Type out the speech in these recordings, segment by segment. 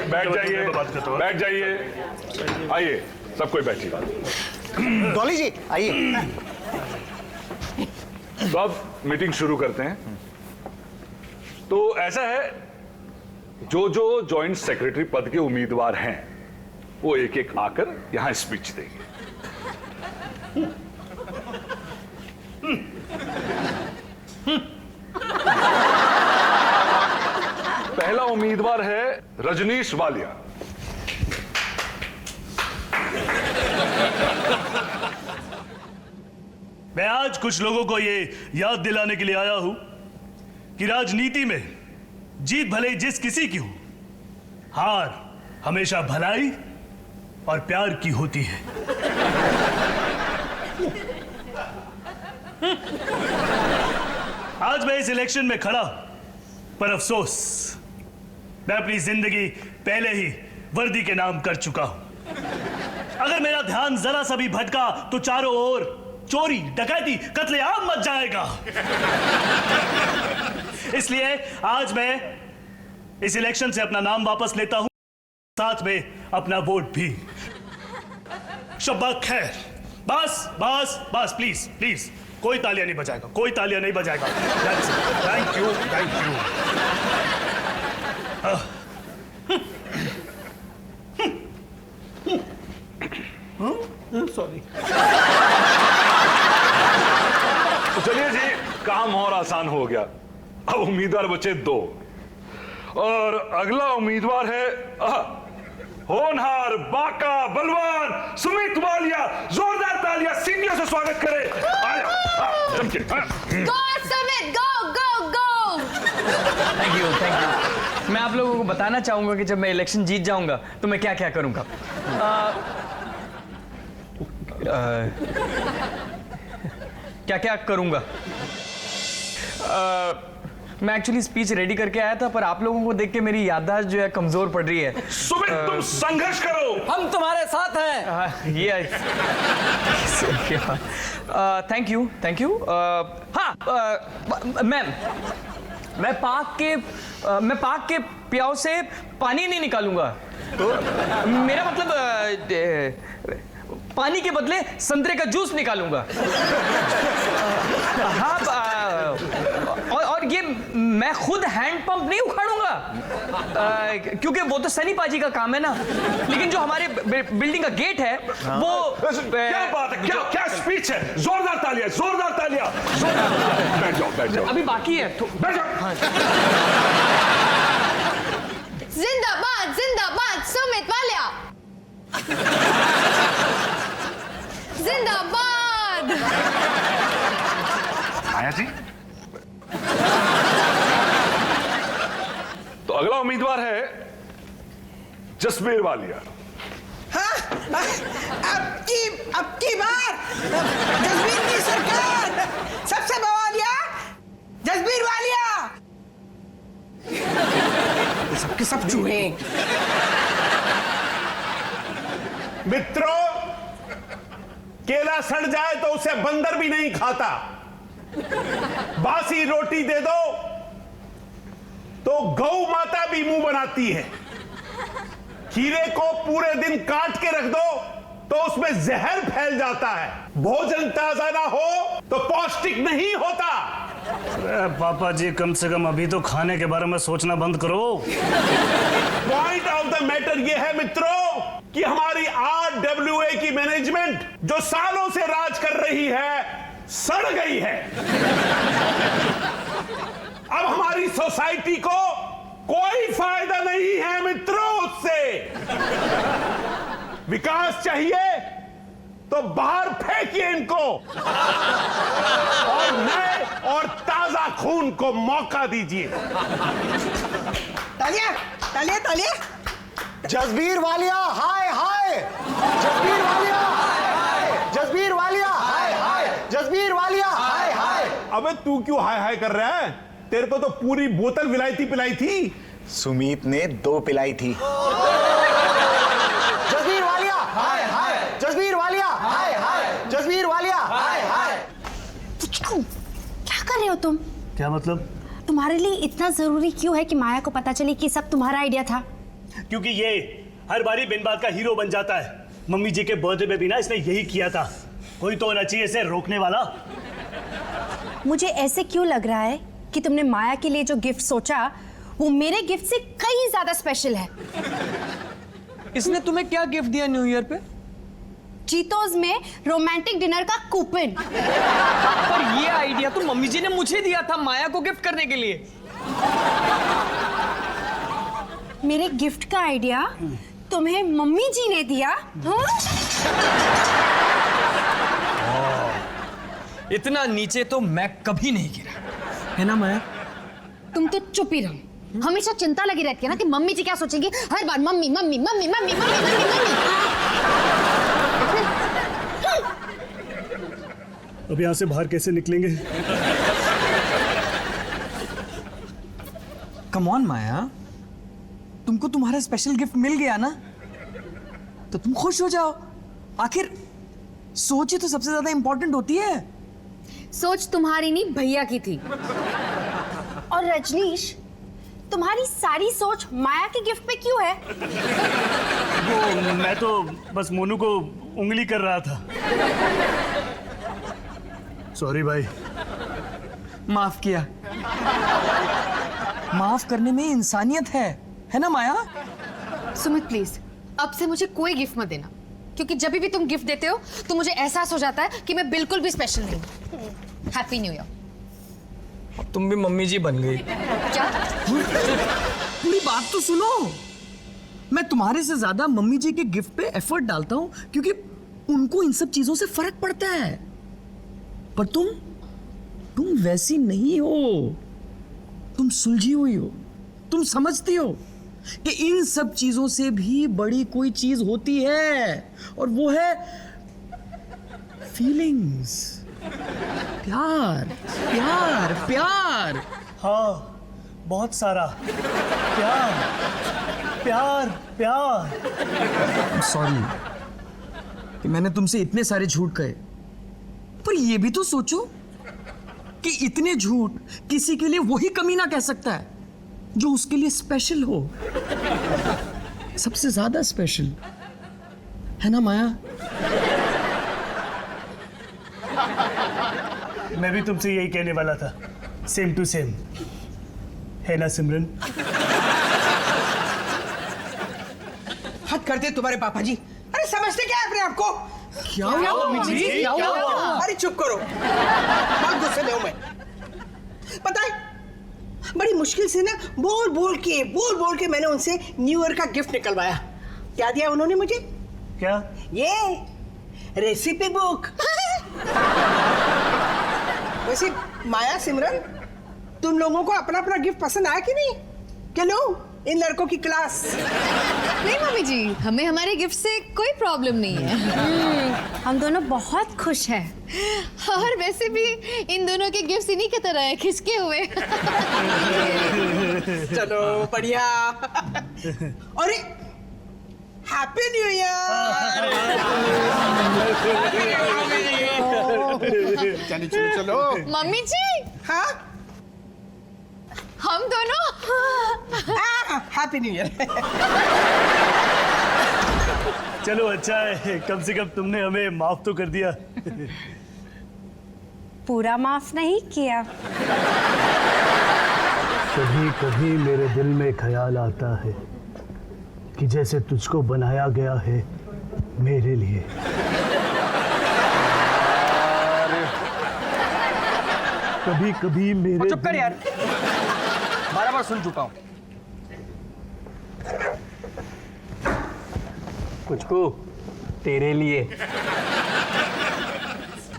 बैठ जाइए, बैठ जाइए। आइए, सब कोई बैठिए। डॉली जी आइए। तो अब मीटिंग शुरू करते हैं। तो ऐसा है, जो जो जॉइंट सेक्रेटरी पद के उम्मीदवार हैं वो एक एक आकर यहां स्पीच देंगे। पहला उम्मीदवार है रजनीश वालिया। मैं आज कुछ लोगों को ये याद दिलाने के लिए आया हूं कि राजनीति में जीत भले जिस किसी की हो, हार हमेशा भलाई और प्यार की होती है। आज मैं इस इलेक्शन में खड़ा, पर अफसोस मैं अपनी जिंदगी पहले ही वर्दी के नाम कर चुका हूं। अगर मेरा ध्यान जरा सा भी भटका तो चारों ओर चोरी, डकैती, कत्लेआम मच जाएगा। इसलिए आज मैं इस इलेक्शन से अपना नाम वापस लेता हूं, साथ में अपना वोट भी। शब्बा खैर। बस बस बस, प्लीज प्लीज, कोई तालियां नहीं बजाएगा, कोई तालियां नहीं बजाएगा। Thank you, thank you. Sorry. तो चलिए जी, काम और आसान हो गया। अब उम्मीदवार बचे 2 और अगला उम्मीदवार है होनहार, बाका, बलवान सुमित वालिया। जोरदार तालियां, सीटियों से स्वागत करें। चमके। Go Sumit, go go go. Thank you, thank you. मैं आप लोगों को बताना चाहूंगा कि जब मैं इलेक्शन जीत जाऊंगा तो मैं क्या क्या करूंगा। क्या क्या करूंगा। मैं एक्चुअली स्पीच रेडी करके आया था, पर आप लोगों को देख के मेरी याददाश्त जो है कमजोर पड़ रही है। सुमित, तुम संघर्ष करो, हम तुम्हारे साथ हैं। ये थैंक यू, थैंक यू। हाँ मैम, मैं पाक के प्याव से पानी नहीं निकालूंगा। तो मेरा मतलब पानी के बदले संतरे का जूस निकालूंगा। हाँ, और ये मैं खुद हैंड पंप नहीं उखाड़ूंगा, क्योंकि वो तो सनी पाजी का काम है ना। लेकिन जो हमारे बिल्डिंग का गेट है वो क्या बात है, क्या स्पीच है। जोरदार तालियां, जोरदार तालियां। बैठ जाओ, बैठ जाओ। अभी बाकी है, बैठ जाओ। जिंदाबाद जिंदाबाद सुमित वालिया। जिंदाबाद। आया जी। तो अगला उम्मीदवार है जसबीर वालिया। हाँ? अब की बार जसबीर की सरकार, सबसे बवालिया जसबीर वालिया। सबके सब चूहे। मित्रों, केला सड़ जाए तो उसे बंदर भी नहीं खाता। बासी रोटी दे दो तो गौ माता भी मुंह बनाती है। खीरे को पूरे दिन काट के रख दो तो उसमें जहर फैल जाता है। भोजन ताजा ना हो तो पौष्टिक नहीं होता। अरे पापा जी, कम से कम अभी तो खाने के बारे में सोचना बंद करो। पॉइंट ऑफ द मैटर यह है मित्रों कि हमारी RWA की मैनेजमेंट जो सालों से राज कर रही है, सड़ गई है। अब हमारी सोसाइटी को कोई फायदा नहीं है मित्रों उससे। विकास चाहिए तो बाहर फेंकिए इनको और नए और ताजा खून को मौका दीजिए। तालिया तालिया तालिया। जसबीर वालिया हाय हाय। जसबीर वालिया हाय हाय। जसबीर वालिया हाय हाय। जसबीर वालिया हाय हाय। अबे तू क्यों हाय हाय कर रहा है? तेरे को तो पूरी बोतल विलायती पिलाई थी। सुमीत ने 2 पिलाई थी। जसबीर वालिया हाय हाय। जसबीर वालिया हाय हाय। जसबीर वालिया हाय हाय। क्या कर रहे हो तुम? क्या मतलब? तुम्हारे लिए इतना जरूरी क्यों है कि माया को पता चले कि सब तुम्हारा आइडिया था? क्योंकि ये हर बारी बिन बात का हीरो बन जाता है। मम्मी जी के बर्थडे पे भी ना इसने यही किया था। कोई तो होना चाहिए इसे रोकने वाला। मुझे ऐसे क्यों लग रहा है कि तुमने माया के लिए जो गिफ्ट सोचा वो मेरे गिफ्ट से कहीं ज्यादा स्पेशल है। इसने तुम्हें क्या गिफ्ट दिया न्यू ईयर पे? चीतोज में रोमांटिक डिनर का कूपन। पर ये आइडिया तो मम्मी जी ने मुझे दिया था माया को गिफ्ट करने के लिए। मेरे गिफ्ट का आइडिया तुम्हें मम्मी जी ने दिया? इतना नीचे तो मैं कभी नहीं गिरा, है ना माया? तुम तो चुप ही रहो। हमेशा चिंता लगी रहती है ना कि मम्मी जी क्या सोचेंगी। हर बार mummy mummy mummy mummy mummy mummy mummy. अब यहां से बाहर कैसे निकलेंगे? कम ऑन माया, तुमको तुम्हारा स्पेशल गिफ्ट मिल गया ना, तो तुम खुश हो जाओ। आखिर सोच ही तो सबसे ज्यादा इंपॉर्टेंट होती है। सोच तुम्हारी नहीं भैया की थी। और रजनीश, तुम्हारी सारी सोच माया के गिफ्ट पे क्यों है? वो मैं तो बस मोनू को उंगली कर रहा था। सॉरी भाई। माफ किया। माफ करने में इंसानियत है ना माया? सुमित प्लीज, अब से मुझे कोई गिफ्ट मत देना, क्योंकि जब भी तुम गिफ्ट देते हो तो मुझे एहसास हो जाता है कि मैं बिल्कुल भी स्पेशल नहीं हूँ। Happy new year. तुम भी मम्मी जी बन गई। क्या? पूरी बात तो सुनो। मैं तुम्हारे से ज्यादा मम्मी जी के गिफ्ट पे एफर्ट डालता हूं क्योंकि उनको इन सब चीजों से फर्क पड़ता है। पर तुम वैसी नहीं हो। तुम सुलझी हुई हो। तुम समझती हो कि इन सब चीजों से भी बड़ी कोई चीज होती है, और वो है फीलिंग्स। प्यार प्यार प्यार। हाँ, बहुत सारा प्यार प्यार प्यार। सॉरी कि मैंने तुमसे इतने सारे झूठ कहे, पर ये भी तो सोचो कि इतने झूठ किसी के लिए वही कमीना कह सकता है जो उसके लिए स्पेशल हो, सबसे ज्यादा स्पेशल, है ना माया? मैं भी तुमसे यही कहने वाला था। सेम टू सेम, है ना सिमरन? हद करते तुम्हारे पापा जी। अरे समझते क्या है अपने आप को? क्या हुआ मम्मी जी? क्या हुआ? अरे चुप करो, बहुत गुस्से में हूं मैं। पता है, बड़ी मुश्किल से ना बोल बोल के मैंने उनसे न्यू ईयर का गिफ्ट निकलवाया। क्या दिया उन्होंने मुझे? क्या? ये रेसिपी बुक। वैसे माया, सिमरन, तुम लोगों को अपना अपना गिफ्ट पसंद आया कि नहीं? क्या लो इन लड़कों की क्लास। नहीं मम्मी जी, हमें हमारे गिफ्ट से कोई प्रॉब्लम नहीं है। हम दोनों बहुत खुश हैं। और वैसे भी इन दोनों के गिफ्ट इन्हीं की तरह है, खिसके हुए। चलो बढ़िया। अरे हैप्पी न्यू ईयर। चलो चलो। मम्मी जी, हाँ हम दोनों हैप्पी न्यू ईयर। चलो अच्छा है, कम से कम तुमने हमें माफ तो कर दिया। पूरा माफ नहीं किया। कभी कभी मेरे दिल में ख्याल आता है कि जैसे तुझको बनाया गया है मेरे लिए। कभी कभी मेरे चुप कर यार, 12 बार सुन चुका हूं। पुचकू तेरे लिए।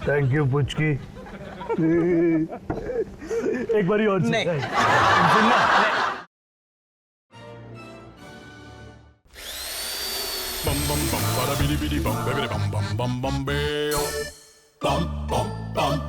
Thank you Puchki. एक बारी और नहीं। सुनना। bum bum bum bada bidi bidi bum bidi bum bum bum bum bam bum bum